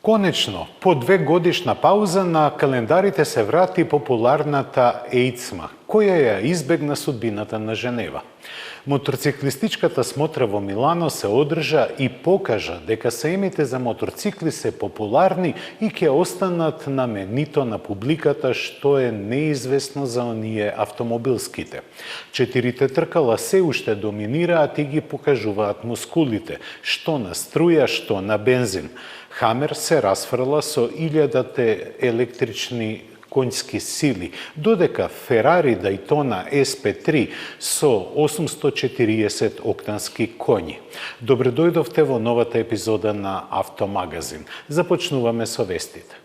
Конечно, по 2-годишна пауза на календарите се врати популарната ЕИЦМА, која ја избегна судбината на Женева. Моторциклистичката смотра во Милано се одржа и покажа дека саемите за моторцикли се популарни и ќе останат на менито на публиката, што е неизвестно за оние автомобилските. 4 тркала се уште доминираат и ги покажуваат мускулите, што на струја, што на бензин. Хамер се расфрла со 1000 електрични конјски сили, додека Ферари Дайтона SP3 со 840 октански коњи. Добре дојдовте во новата епизода на Автомагазин. Започнуваме со вестите.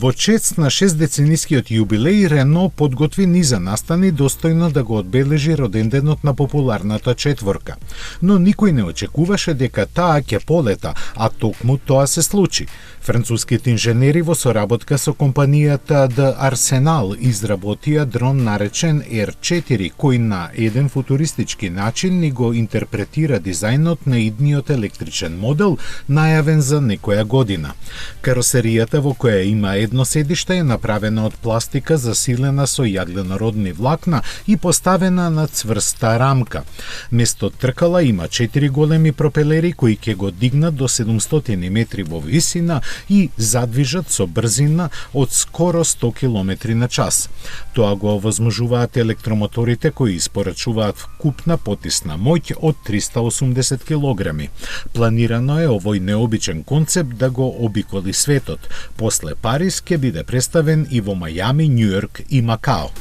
Во чест на 6-деценискиот јубилеј, Рено подготви низа настани достојно да го одбележи роденденот на популарната четворка. Но никој не очекуваше дека таа ќе полета, а токму тоа се случи. Француските инженери во соработка со компанијата Д Арсенал изработија дрон наречен R4, кој на еден футуристички начин ни го интерпретира дизајнот на идниот електричен модел, најавен за некоја година. Каросеријата во која има едно седиште е направена од пластика засилена со јагленородни влакна и поставена на цврста рамка. Место тркала има 4 големи пропелери кои ќе го дигнат до 700 метри во висина и задвижат со брзина од скоро 100 км на час. Тоа го овозможуваат електромоторите кои испорачуваат вкупна потисна моќ од 380 кг. Планирано е овој необичен концепт да го обиколи светот. После Париз ќе биде представен и во Мајами, Њујорк и Макао.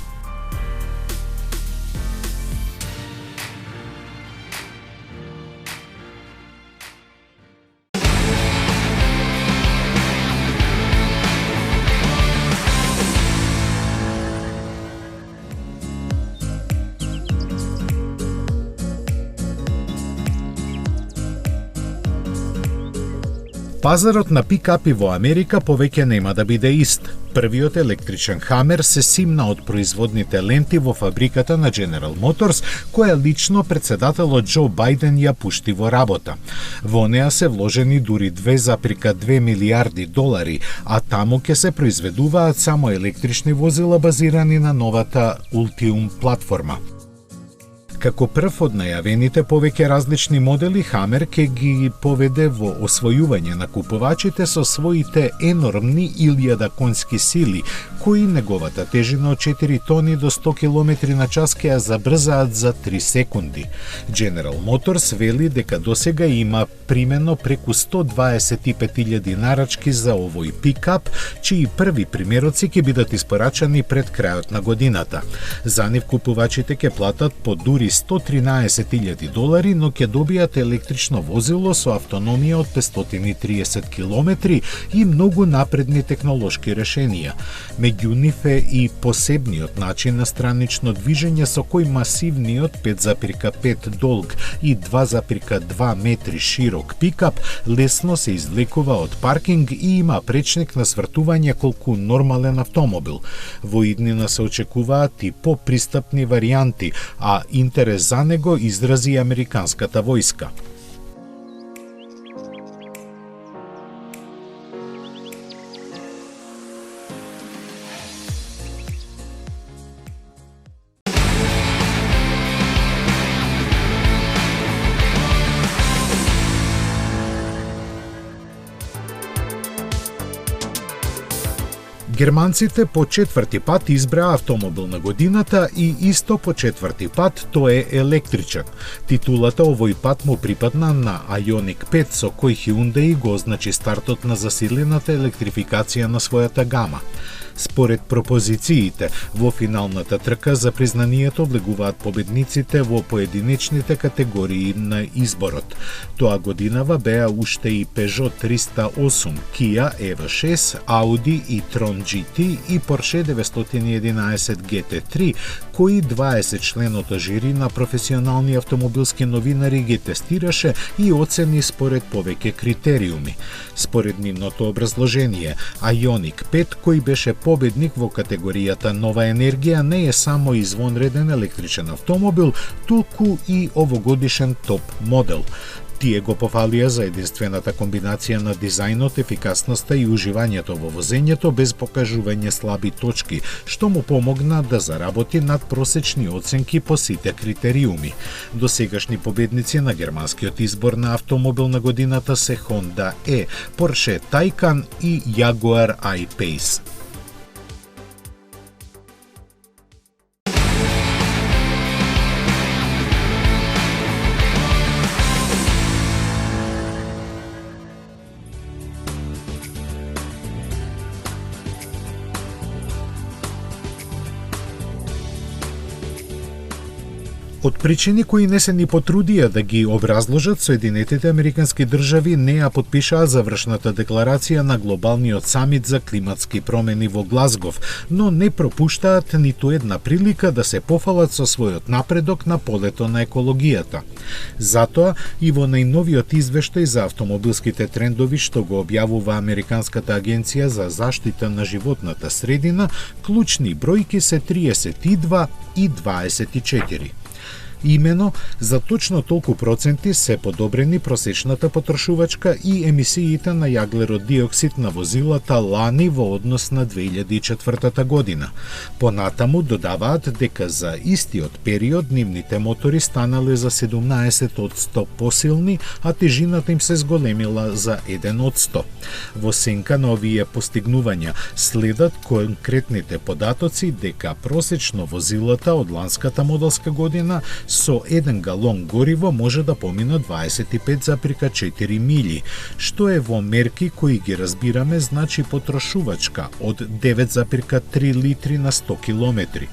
Пазарот на пикапи во Америка повеќе нема да биде ист. Првиот електричен Хамер се симна од производните ленти во фабриката на General Motors, која лично председателот Џо Бајден ја пушти во работа. Во неа се вложени дури 2,2 милиарди долари, а таму ќе се произведуваат само електрични возила базирани на новата Ultium платформа. Како прв од најавените повеќе различни модели, Хамер ќе ги поведе во освојување на купувачите со своите енормни 1000 конјски сили, кои неговата тежина од 4 тони до 100 км на час ќе ја забрзаат за 3 секунди. General Motors вели дека досега има примено преку 125.000 нарачки за овој пикап, чии први примероци ќе бидат испорачани пред крајот на годината. За нив купувачите ќе платат по дури $113,000, но ќе добијат електрично возило со автономија од 530 км и многу напредни технолошки решенија. Меѓу нив е и посебниот начин на странично движење со кој масивниот 5,5 долг и 2,2 метри широк пикап лесно се извлекува од паркинг и има пречник на свртување колку нормален автомобил. Во иднина се очекуваат и попристапни варијанти, а интерес за него изрази американската војска. Германците по четврти пат избраа автомобил на годината и исто по четврти пат тој е електричен. Титулата овој пат му припадна на Ioniq 5 со кој Hyundai го означи стартот на засилената електрификација на својата гама. Според пропозициите, во финалната трка за признанието влегуваат победниците во поединечните категории на изборот. Тоа годинава беа уште и Peugeot 308, Kia EV6, Audi e-tron GT и Porsche 911 GT3, кои 20 членото жири на професионални автомобилски новинари ги тестираше и оцени според повеќе критериуми. Според нивното образложение, Ioniq 5, кој беше победник во категоријата нова енергија, не е само извонреден електричен автомобил, туку и овогодишен топ модел. Тие го пофалија за единствената комбинација на дизајнот, ефикасноста и уживањето во возењето без покажување слаби точки, што му помогна да заработи надпросечни оценки по сите критериуми. Досегашни победници на германскиот избор на автомобил на годината се Honda E, Porsche Taycan и Jaguar I-Pace. Од причини кои не се ни потрудија да ги образложат, Соединетите Американски држави не ја потпишаа завршната декларација на глобалниот самит за климатски промени во Глазгов, но не пропуштаат ниту една прилика да се пофалат со својот напредок на полето на екологијата. Затоа и во најновиот извештај за автомобилските трендови што го објавува Американската агенција за заштита на животната средина, клучни бројки се 32 и 24. Имено, за точно толку проценти се подобрени просечната потрошувачка и емисиите на јаглерод диоксид на возилата лани во однос на 2004 година. Понатаму додаваат дека за истиот период нивните мотори станале за 17% посилни, а тежината им се зголемила за 1%. Во сенка на овие постигнувања следат конкретните податоци дека просечно возилата од ланската моделска година со 1 галон гориво може да помина 25,4 мили, што е во мерки кои ги разбираме значи потрошувачка од 9,3 литри на 100 километри.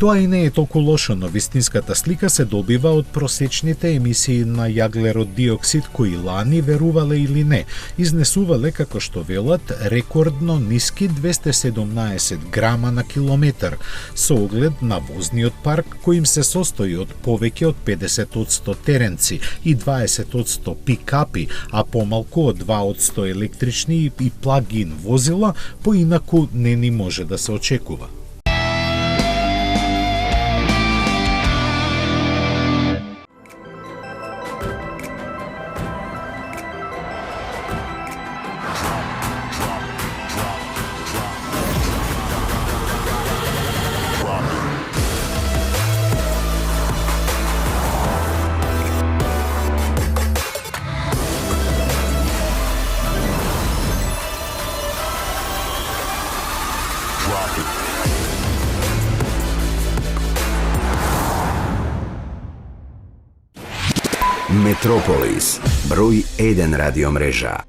Тоа и не е толку лошо, но вистинската слика се добива од просечните емисии на јаглерод диоксид кои лани, верувале или не, изнесувале, како што велат, рекордно ниски 217 грама на километар, со оглед на возниот парк кој им се состои од повеќе од 50% теренци и 20% пикапи, а помалку од 2% електрични и плагин возила, поинаку не ни може да се очекува. Метрополис, број 1 радиомрежа.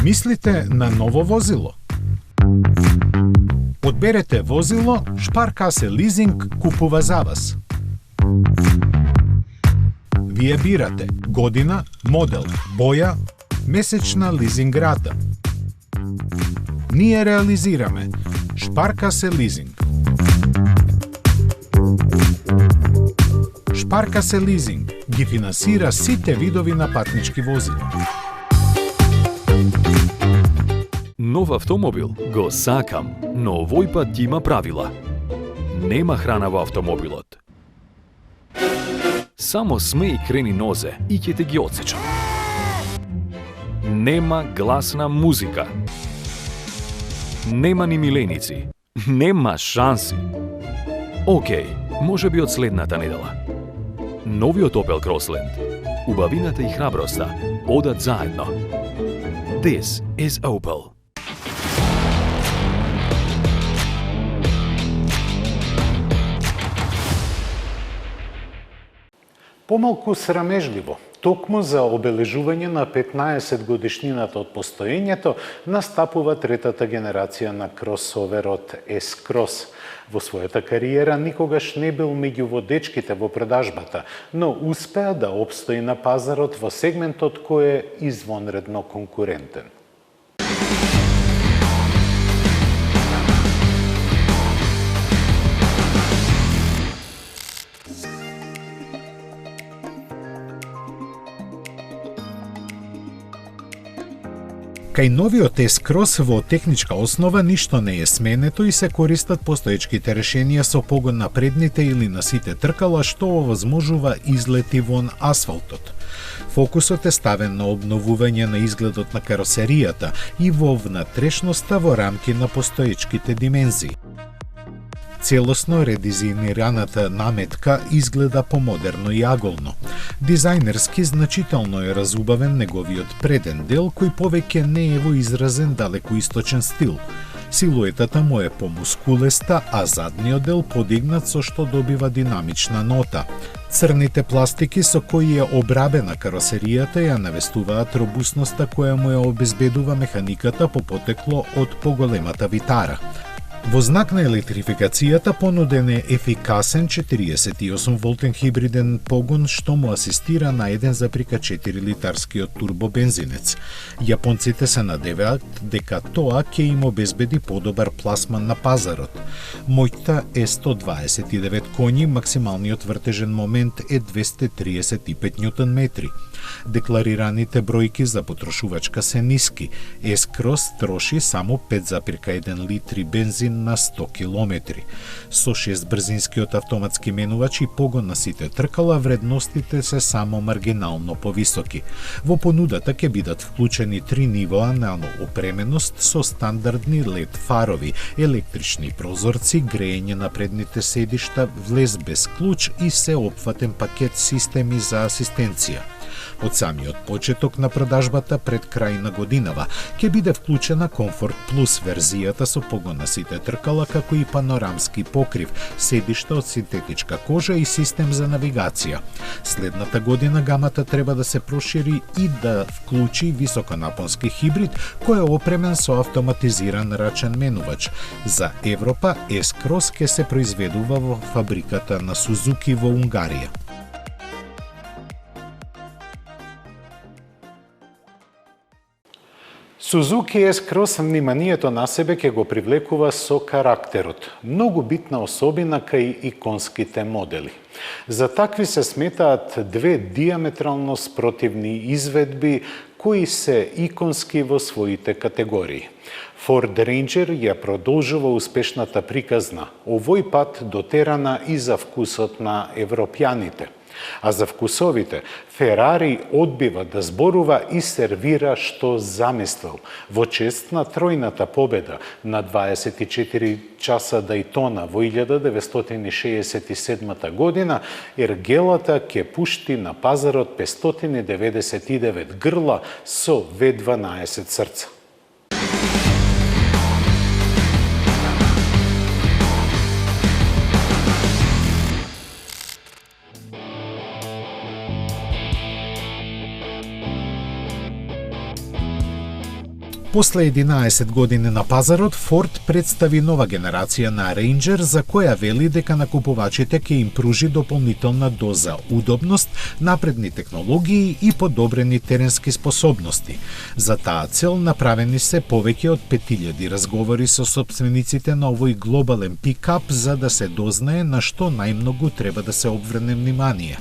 Мислите на ново возило? Одберете возило, Шпаркасе лизинг купува за вас. Вие бирате година, модел, боја, месечна лизинг рата. Ние реализираме Шпаркасе лизинг. Шпаркасе лизинг ги финансира сите видови на патнички возила. Нов автомобил го сакам, но овој пат има правила. Нема храна во автомобилот. Само смеј крени нозе и ќе те ги одсечам. Нема гласна музика. Нема ни миленици. Нема шанси. Океј, може би од следната недела. Новиот Opel Crossland. Убавината и храброста одат заедно. This is Opel. Помалку срамежливо, токму за обележување на 15 годишнината од постоењето, настапува третата генерација на кросоверот S-Cross. Во својата кариера никогаш не бил меѓу водечките во продажбата, но успеа да опстои на пазарот во сегментот кој е извонредно конкурентен. Кај новиот S-Cross во техничка основа ништо не е сменето и се користат постоечките решенија со погон на предните или на сите тркала, што овозможува излети вон асфалтот. Фокусот е ставен на обновување на изгледот на каросеријата и во внатрешноста во рамки на постоечките димензии. Целосно редизајнираната наметка изгледа помодерно и аголно. Дизајнерски значително е разубавен неговиот преден дел, кој повеќе не е во изразен далекоисточен стил. Силуетата му е помускулеста, а задниот дел подигнат со што добива динамична нота. Црните пластики со кои е обрабена каросеријата ја навестуваат робусноста која му ја обезбедува механиката по потекло од поголемата витара. Во знак на електрификацијата понуден е ефикасен 48 волтен хибриден погон што му асистира на 1,4 литарскиот турбобензинец. Јапонците се надеваат дека тоа ќе им обезбеди подобар пласман на пазарот. Моќта е 129 коњи, максималниот вртежен момент е 235 ньютон метри. Декларираните бројки за потрошувачка се ниски. S-Cross троши само 5,1 литри бензин на 100 километри. Со 6 брзинскиот автоматски менувач и погон на сите тркала, вредностите се само маргинално повисоки. Во понудата ќе бидат вклучени 3 нивоа на опременост со стандардни LED фарови, електрични прозорци, грејење на предните седишта, влез без клуч и сеопфатен пакет системи за асистенција. Од самиот почеток на продажбата пред крај на годинава ќе биде вклучена Comfort Plus верзијата со погон на сите тркала, како и панорамски покрив, седишта од синтетичка кожа и систем за навигација. Следната година гамата треба да се прошири и да вклучи високонапонски хибрид кој е опремен со автоматизиран рачен менувач. За Европа S-Cross ќе се произведува во фабриката на Сузуки во Унгарија. Сузуки S-Cross вниманието на себе ќе го привлекува со карактерот, многу битна особина кај иконските модели. За такви се сметаат две диаметрално спротивни изведби кои се иконски во своите категории. Ford Ranger ја продолжува успешната приказна, овој пат дотерана и за вкусот на европјаните. А за вкусовите, Ферари одбива да зборува и сервира што замислил во чест на тројната победа на 24 часа Дајтона во 1967 година, ергелата ќе пушти на пазарот 599 грла со V12 срца. После 11 години на пазарот, Форд представи нова генерација на Ranger за која вели дека на купувачите ќе им пружи дополнителна доза удобност, напредни технологии и подобрени теренски способности. За таа цел направени се повеќе од 5000 разговори со сопствениците на овој глобален пикап за да се дознае на што најмногу треба да се обврне внимание.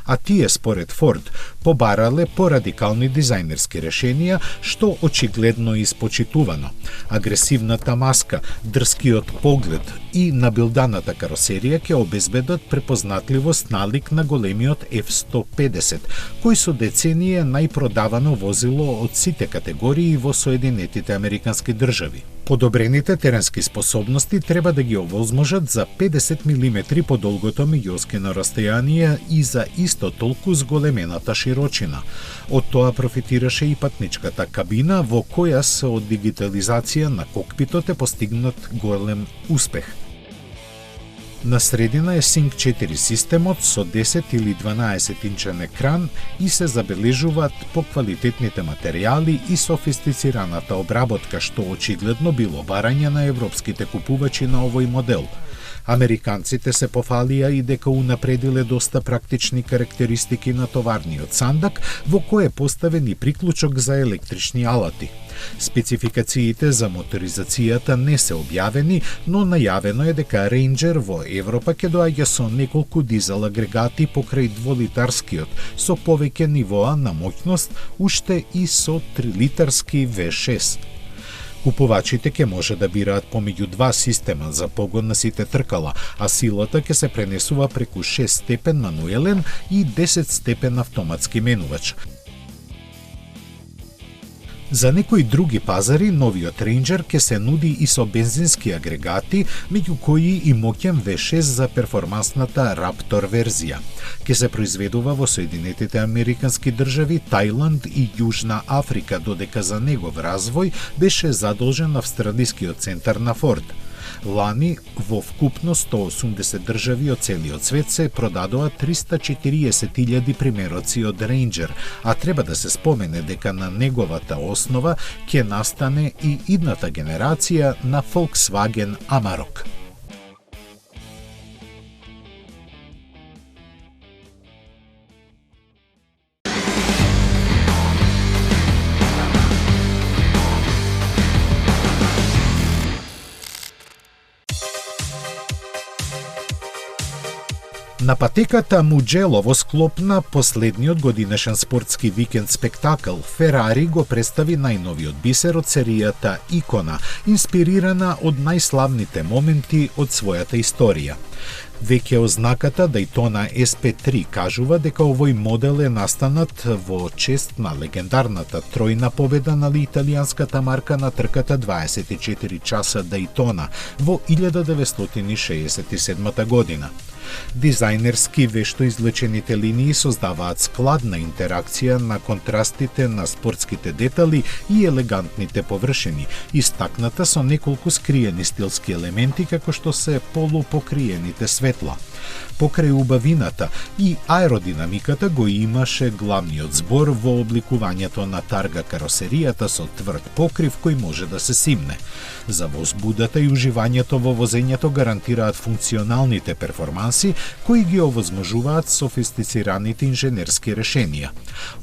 А тие, според Форд, побарале порадикални дизајнерски решенија, што очигледно е испочитувано. Агресивната маска, дрскиот поглед и набилданата каросерија ќе обезбедат препознатливост налик на големиот F-150, кој со децении е најпродавано возило од сите категории во Соединетите Американски држави. Подобрените теренски способности треба да ги овозможат за 50 мм подолгото меѓуоскено расстојание и за исто толку зголемената широчина. Од тоа профитираше и патничката кабина, во која со дигитализација на кокпитот е постигнат голем успех. На средина е Sync 4 системот со 10 или 12 инчен екран и се забележуваат поквалитетните материјали и софистицираната обработка, што очигледно било барање на европските купувачи на овој модел. Американците се пофалија и дека унапредиле доста практични карактеристики на товарниот сандак, во кој е поставен и приклучок за електрични алати. Спецификациите за моторизацијата не се објавени, но најавено е дека Ranger во Европа ќе доаѓа со неколку дизел агрегати покрај дволитарскиот, со повеќе нивоа на моќност, уште и со 3-литарски V6. Купувачите ќе може да бираат помеѓу два система за погон на сите тркала, а силата ќе се пренесува преку 6-степен мануелен и 10-степен автоматски менувач. За некои други пазари, новиот Ranger ќе се нуди и со бензински агрегати, меѓу кои и моќен V6 за перформансната Raptor верзија. Ќе се произведува во Соединетите Американски држави, Тајланд и Јужна Африка, додека за негов развој беше задолжен австралискиот центар на Форд. Лани во вкупно 180 држави од целиот свет се продадоа 340.000 примероци од Ranger, а треба да се спомене дека на неговата основа ќе настане и идната генерација на Volkswagen Amarok. На патеката Муџело во склоп на последниот годинешен спортски викенд спектакл, Ферари го представи најновиот бисер од серијата Икона, инспирирана од најславните моменти од својата историја. Веќе ознаката Daytona SP3 кажува дека овој модел е настанат во чест на легендарната тројна победа на италијанската марка на трката 24 часа Daytona во 1967 година. Дизајнерски вешто излечените линии создаваат складна интеракција на контрастите на спортските детали и елегантните површини, истакната со неколку скриени стилски елементи како што се полупокриените светла. Покрај убавината и аеродинамиката го имаше главниот збор во обликувањето на тарга каросеријата со тврд покрив кој може да се симне. За возбудата и уживањето во возењето гарантираат функционалните перформанси кои ги овозможуваат софистицираните инженерски решенија.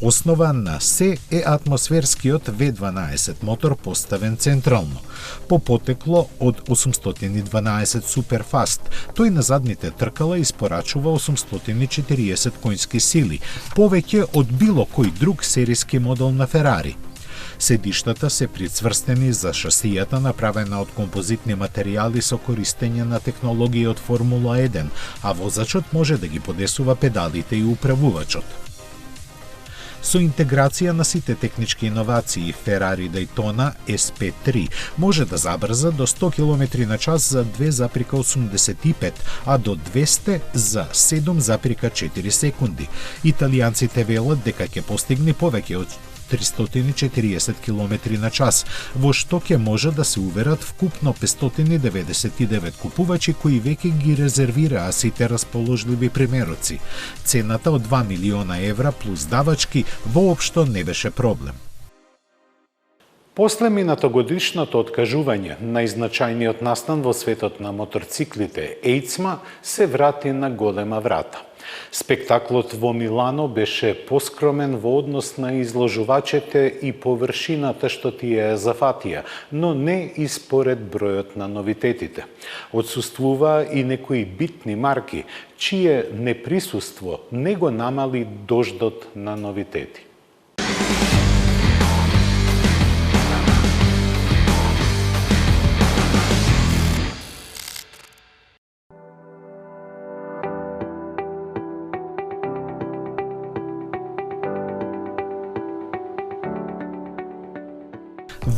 Основа на се е атмосферскиот V12 мотор поставен централно. По потекло од 812 Superfast, тој на задните тркала испорачува 840 конски сили, повеќе од било кој друг сериски модел на Ферари. Седиштата се прицврстени за шасијата направена од композитни материјали со користење на технологија од Формула 1, а возачот може да ги подесува педалите и управувачот. Со интеграција на сите технички иновации, Ферари Daytona SP3 може да забрза до 100 км на час за 2,85, а до 200 за 7,4 секунди. Италијанците велат дека ќе постигне повеќе од 340 км на час, во што ќе може да се уверат вкупно 599 купувачи кои веќе ги резервираа сите расположливи примероци. Цената од 2 милиона евра плюс давачки воопшто не беше проблем. После минатогодишното откажување најзначајниот настан во светот на моторциклите EICMA се врати на голема врата. Спектаклот во Милано беше поскромен во однос на изложувачите и површината што тие ја зафатија, но не и според бројот на новитетите. Отсуствуваа и некои битни марки, чие неприсуство не го намали дождот на новитети.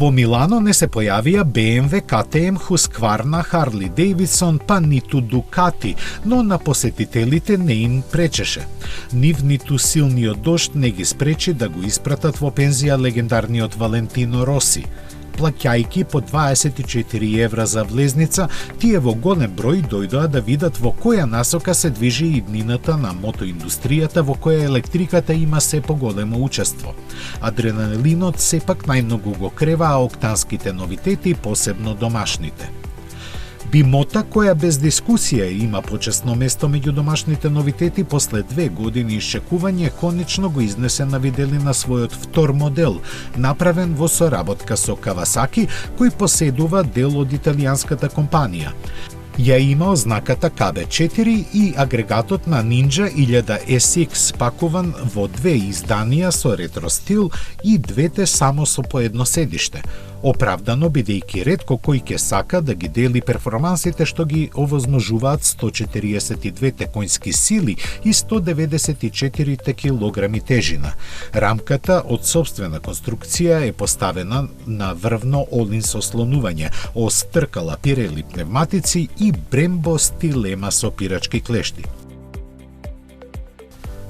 Во Милано не се појавија BMW, KTM, Husqvarna, Harley Davidson, па ниту Ducati, но на посетителите не им пречеше. Нив ниту силниот дожд не ги спречи да го испратат во пензија легендарниот Валентино Роси. Плаќајки по 24 евра за влезница, тие во голем број дојдоа да видат во која насока се движи иднината на мотоиндустријата во која електриката има се поголемо учество. Адреналинот сепак најмногу го креваа октанските новитети, посебно домашните. Бимота, која без дискусија има почесно место меѓу домашните новитети, после 2 години исчекување конечно го изнесе на виделина својот втор модел, направен во соработка со Кавасаки, кој поседува дел од италијанската компанија. Ја има ознаката KB4 и агрегатот на Ninja 1000 SX пакуван во 2 изданија со ретро стил и двете само со по едно седиште. Оправдано бидејќи ретко кој ќе сака да ги дели перформансите што ги овозможуваат 142 конски сили и 194 килограми тежина. Рамката од сопствена конструкција е поставена на врвно олин со слонување, ос тркала Pirelli пневматици и Brembo стилема со пирачки клешти.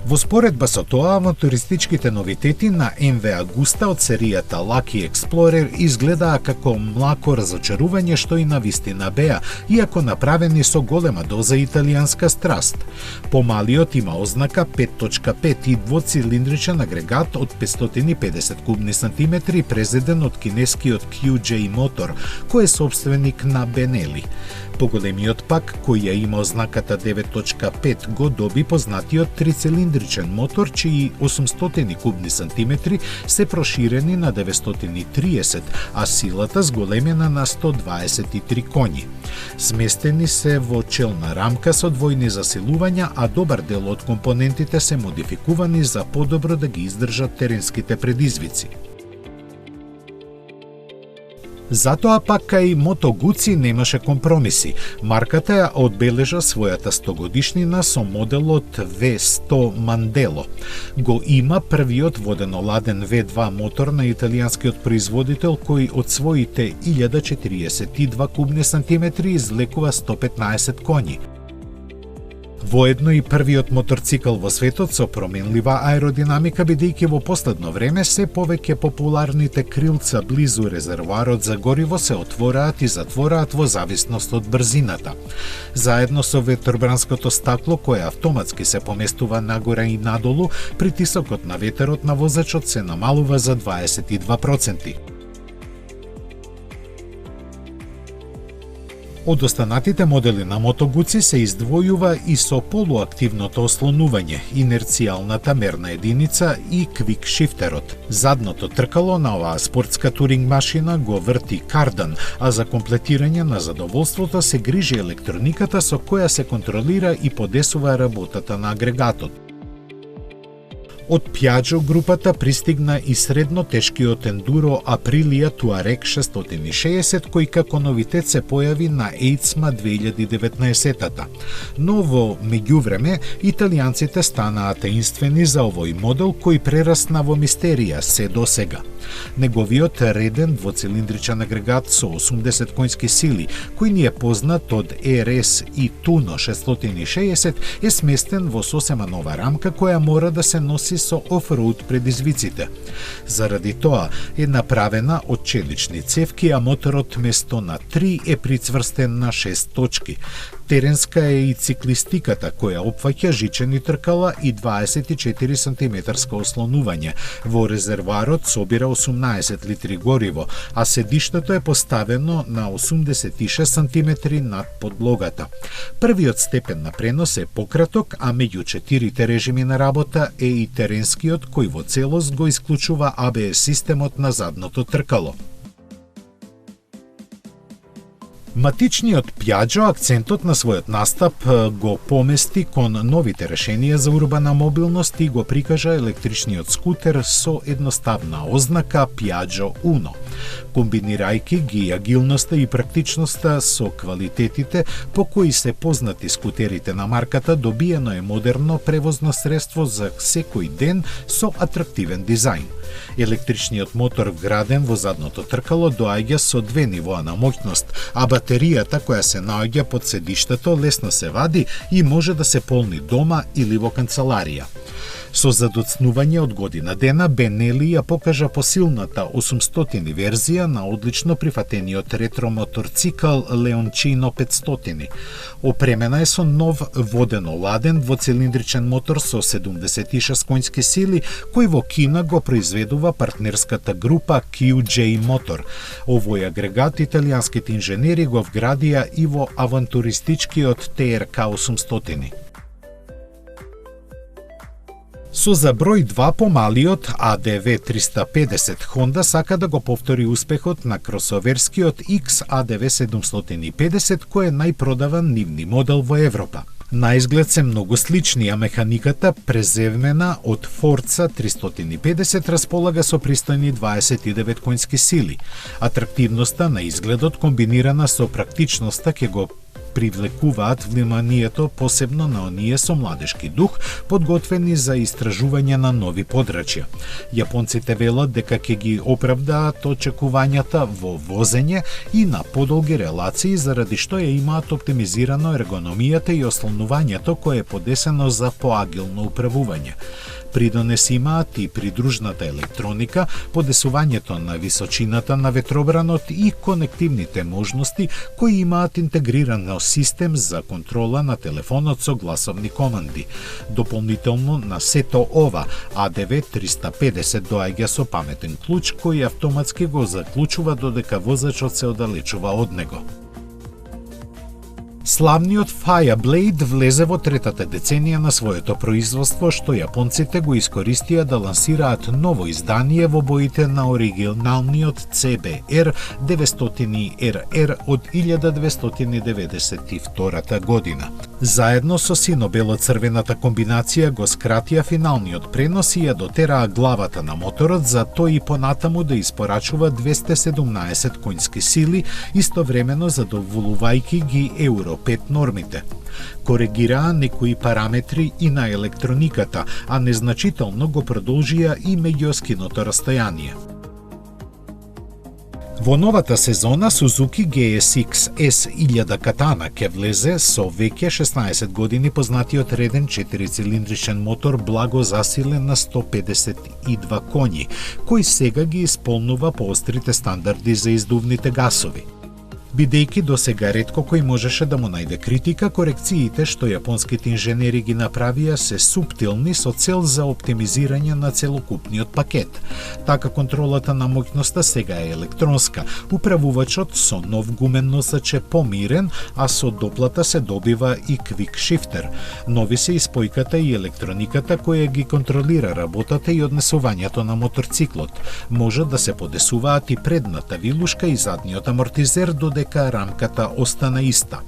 Во споредба со тоа, мотористичките новитети на MV Agusta од серијата Lucky Explorer изгледаа како млако разочарување што и навистина беа, иако направени со голема доза италијанска страст. Помалиот има ознака 5.5 и двоцилиндричен агрегат од 550 кубни сантиметри, презеден од кинескиот QJ мотор, кој е собственик на Benelli. Поголемиот пак, кој ја има ознаката 9.5, го доби познатиот трицилиндричен мотор, чии 800 кубни сантиметри се проширени на 930, а силата зголемена на 123 коњи. Сместени се во челна рамка со двојни засилувања, а добар дел од компонентите се модификувани за подобро да ги издржат теренските предизвици. Затоа пак кај Moto Guzzi немаше компромиси. Марката ја одбележа својата 100-годишнина со моделот V100 Mandello. Го има првиот водено-ладен V2 мотор на италијанскиот производител кој од своите 1042 кубни сантиметри излекува 115 коњи. Воедно и првиот моторцикл во светот со променлива аеродинамика, бидејќи во последно време се повеќе популарните крилца близу резервоарот за гориво се отвораат и затвораат во зависност од брзината. Заедно со ветробранското стакло кое автоматски се поместува нагоре и надолу, притисокот на ветерот на возачот се намалува за 22%. Од останатите модели на Moto Guzzi се издвојува и со полуактивното ослонување, инерцијалната мерна единица и квик шифтерот. Задното тркало на оваа спортска туринг машина го врти кардан, а за комплетирање на задоволството се грижи електрониката со која се контролира и подесува работата на агрегатот. Од Piaggio групата пристигна и средно тешкиот ендуро Aprilia Touareg 660, кој како новитет се појави на EICMA 2019-та. Но во меѓувреме, италијанците станаа таинствени за овој модел кој прерасна во мистерија се досега. Неговиот реден двоцилиндричен агрегат со 80 конски сили, кој ни е познат од RS и Tuno 660, е сместен во сосема нова рамка која мора да се носи со офроуд предизвиците. Заради тоа е направена од челични цевки, а моторот место на 3 е прицврстен на 6 точки. Теренска е и циклистиката, која опфаќа жичени тркала и 24 сантиметарска ослонување. Во резервоарот собира 18 литри гориво, а седиштето е поставено на 86 сантиметри над подлогата. Првиот степен на пренос е пократок, а меѓу 4 режими на работа е и теренскиот, кој во целост го исклучува ABS системот на задното тркало. Матичниот Piaggio акцентот на својот настап го помести кон новите решенија за урбана мобилност и го прикажа електричниот скутер со едноставна ознака Piaggio Uno, комбинирајќи ги агилноста и практичноста со квалитетите по кои се познати скутерите на марката. Добиено е модерно превозно средство за секој ден со атрактивен дизајн. Електричниот мотор вграден во задното тркало доаѓа со 2 нивоа на моќност, а батеријата која се наоѓа под седиштето лесно се вади и може да се полни дома или во канцеларија. Со задоцнување од година дена, Benelli ја покажа посилната 800 верзија на одлично прифатениот ретро моторцикл Leoncino 500. Опремена е со нов водено-ладен двоцилиндричен мотор со 76 конски сили, кој во Кина го произведува партнерската група QJ Motor. Овој агрегат италијанските инженери го вградија и во авантуристичкиот TRK 800. Со за број 2 помалиот ADV 350, Honda сака да го повтори успехот на кросоверскиот XADV 750, кој е најпродаван нивни модел во Европа. На изглед се многу слични, а механиката, преземена од Forza 350, располага со пристојни 29 конски сили. Атрактивноста на изгледот комбинирана со практичноста ќе го привлекуваат вниманието посебно на оние со младешки дух, подготвени за истражување на нови подрачја. Јапонците велат дека ќе ги оправдаат очекувањата во возење и на подолги релации, заради што ја имаат оптимизирано ергономијата и ослонувањето кое е подесено за поагилно управување. Придонес имаат и придружната електроника, подесувањето на височината на ветробранот и конективните можности кои имаат интегриран систем за контрола на телефонот со гласовни команди. Дополнително на сето ова, ADV 350 доаѓа со паметен клуч кој автоматски го заклучува додека возачот се оддалечува од него. Славниот Fireblade влезе во третата деценија на своето производство, што јапонците го искористија да лансираат ново издание во боите на оригиналниот CBR 900RR од 1992 година. Заедно со сино-бело-црвената комбинација го скратија финалниот пренос и ја дотераа главата на моторот за тој и понатаму да испорачува 217 конски сили, истовремено задоволувајќи ги Euro 5 нормите. Коригираа некои параметри и на електрониката, а незначително го продолжија и меѓуоскиното растојание. Во новата сезона Suzuki GSX S1000 Katana ќе влезе со веќе 16 години познатиот реден 4-цилиндричен мотор благо засилен на 152 коњи, кој сега ги исполнува поострите стандарди за издувните гасови. Бидејќи до сега ретко кој можеше да му најде критика, корекциите што јапонските инженери ги направија се суптилни со цел за оптимизирање на целокупниот пакет. Така контролата на моќноста сега е електронска, управувачот со нов гумен носач е помирен, а со доплата се добива и Quick Shifter. Нови се и спојката и електрониката која ги контролира работата и однесувањето на моторциклот. Може да се подесуваат и предната вилушка и задниот амортизер, додека рамката остана иста.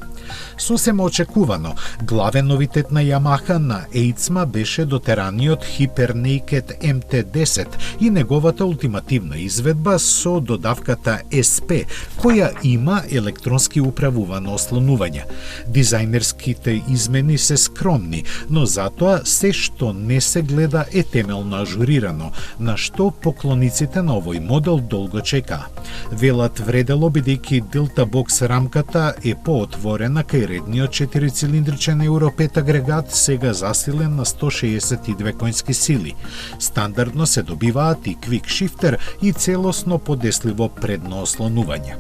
Сосема очекувано, главен новитет на Yamaha на Eitzma беше дотераниот Hyper Naked MT-10 и неговата ултимативна изведба со додавката SP, која има електронски управувано ослонување. Дизајнерските измени се скромни, но затоа се што не се гледа е темелно ажурирано, на што поклониците на овој модел долго чекаа. Велат вредело бидејќи Delta Box рамката е поотворена кај редниот 4-цилиндричен Euro 5 агрегат, сега засилен на 162 конски сили. Стандардно се добиваат и Quick Shifter и целосно подесливо предно ослонување.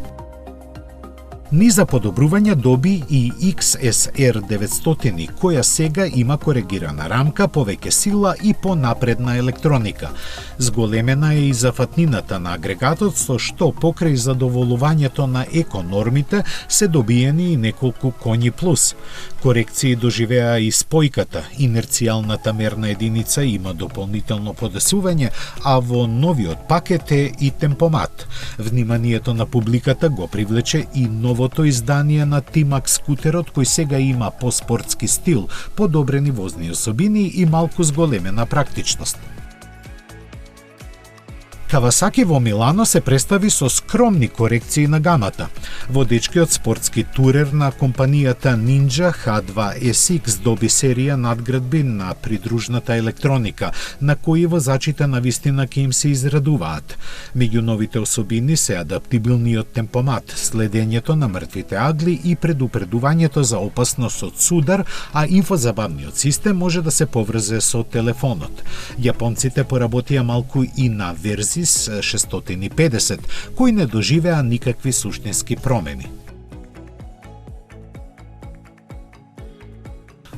Ни за подобрување доби и XSR 900, која сега има коригирана рамка, повеќе сила и понапредна електроника. Зголемена е и зафатнината на агрегатот, со што покрај задоволувањето на еконормите се добиени и неколку конји плюс. Корекции доживеа и спојката, инерцијалната мерна единица има дополнително подесување, а во новиот пакет е и темпомат. Вниманието на публиката го привлече и новото издание на T-Max скутерот, кој сега има поспортски стил, подобрени возни особини и малку зголемена практичност. Кавасаки во Милано се представи со скромни корекции на гамата. Водечкиот спортски турер на компанијата Ninja H2SX доби серија надградби на придружната електроника, на кои возачите на вистина ќе им се израдуваат. Меѓу новите особини се адаптибилниот темпомат, следењето на мртвите агли и предупредувањето за опасност од судар, а инфозабавниот систем може да се поврзе со телефонот. Јапонците поработија малку и на верзии 650, кои не доживеа никакви суштински промени.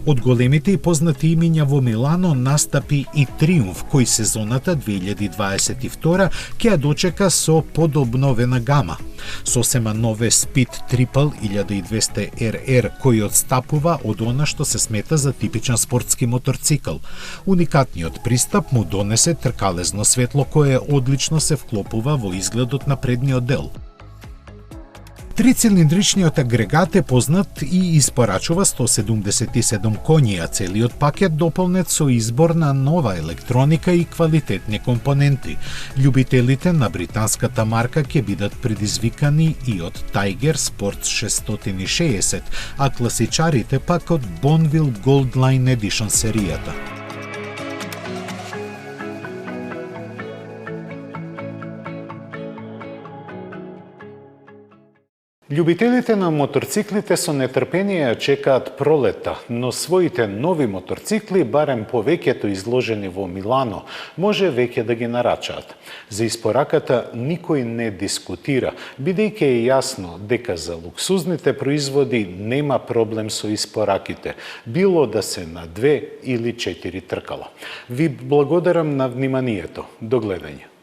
Од големите и познати имиња во Милано настапи и Триумф, кој сезоната 2022 ќе ја дочека со подобновена гама. Сосема нове Speed Triple 1200 RR, кој одстапува од она што се смета за типичен спортски моторцикл. Уникатниот пристап му донесе тркалезно светло кое одлично се вклопува во изгледот на предниот дел. Трицилиндричниот агрегат е познат и испорачува 177 коњи, а целиот пакет дополнет со избор на нова електроника и квалитетни компоненти. Љубителите на британската марка ќе бидат предизвикани и од Tiger Sport 660, а класичарите пак од Bonneville Goldline Edition серијата. Љубителите на моторциклите со нетрпение ја чекаат пролета, но своите нови моторцикли, барем повеќето изложени во Милано, може веќе да ги нарачаат. За испораката никој не дискутира, бидејќи е јасно дека за луксузните производи нема проблем со испораките, било да се на 2 или 4 тркала. Ви благодарам на вниманието. До гледање.